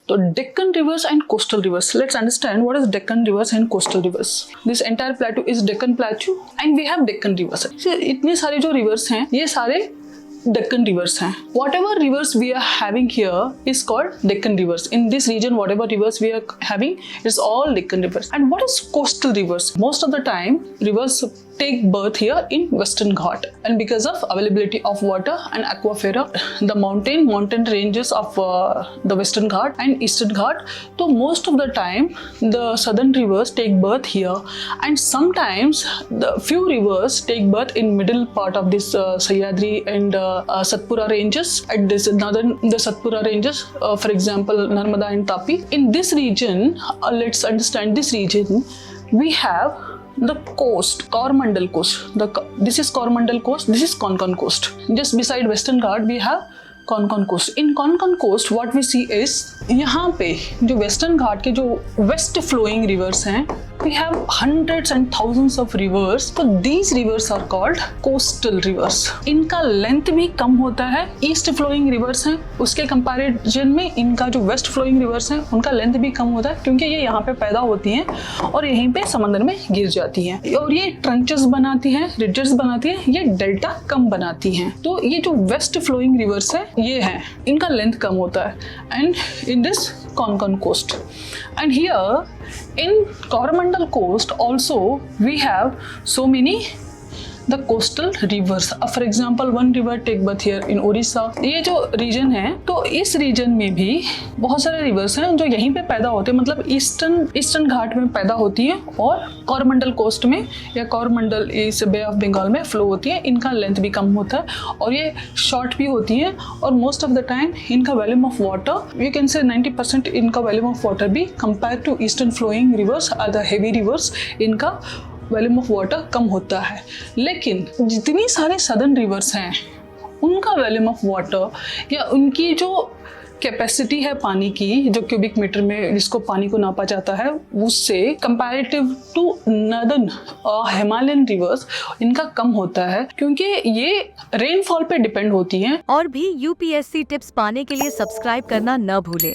तो Deccan rivers and coastal rivers, let's understand what is Deccan rivers and coastal rivers. This entire plateau is Deccan plateau and we have Deccan rivers. इतने सारे जो reverse हैं ये सारे Deccan rivers हैं. Whatever rivers we are having here is called Deccan rivers. In this region, whatever rivers we are having, it's all Deccan rivers. And what is coastal rivers? Most of the time, rivers take birth here in Western Ghat, and because of availability of water and aquifera, the mountain ranges of the Western Ghat and Eastern Ghat. So most of the time, the southern rivers take birth here, and sometimes the few rivers take birth in middle part of this Sahyadri and Satpura ranges. At this northern the Satpura ranges, for example, Narmada and Tapi. In this region, let's understand this region. We have the coast, Coromandel coast. This is Coromandel coast. This is Konkan coast. Just beside Western Ghat, we have Konkan coast. In Konkan coast, what we see is यहाँ पे जो western घाट के जो west flowing rivers हैं, we have hundreds and thousands of rivers. तो these rivers are called coastal rivers. इनका length भी कम होता है. ईस्ट फ्लोइंग रिवर्स हैं उसके कंपैरिजन में इनका जो वेस्ट फ्लोइंग रिवर्स हैं उनका लेंथ भी कम होता है, क्योंकि ये यहाँ पे पैदा होती हैं और यहीं पे समंदर में गिर जाती हैं और ये ट्रंचेस बनाती हैं, रिजेस बनाती हैं, ये डेल्टा कम बनाती हैं. तो ये जो वेस्ट फ्लोइंग रिवर्स है ये हैं, इनका लेंथ कम होता है. And in this Konkan coast, and here in Coromandel coast also we have so many the coastal rivers. For example, one river take birth here in Orissa. ये जो reason है तो इस रीजन में भी बहुत सारे रिवर्स हैं जो यहीं पे पैदा होते हैं, मतलब ईस्टर्न घाट में पैदा होती हैं और कोरोमंडल कोस्ट में या कोरोमंडल इस बे ऑफ बंगाल में फ्लो होती है. इनका लेंथ भी कम होता है और ये शॉर्ट भी होती हैं और मोस्ट ऑफ द टाइम इनका volume of water you can say 90% इनका वॉल्यूम ऑफ वाटर भी compare to eastern flowing rivers are the heavy rivers, इनका वॉल्यूम ऑफ वाटर कम होता है. लेकिन जितनी सारे सदर्न रिवर्स हैं उनका वॉल्यूम ऑफ वाटर या उनकी जो कैपेसिटी है पानी की, जो क्यूबिक मीटर में जिसको पानी को नापा जाता है, उससे comparative to northern Himalayan rivers इनका कम होता है, क्योंकि ये रेनफॉल पे डिपेंड होती हैं. और भी यूपीएससी टिप्स पाने के लिए सब्सक्राइब करना न भूलें.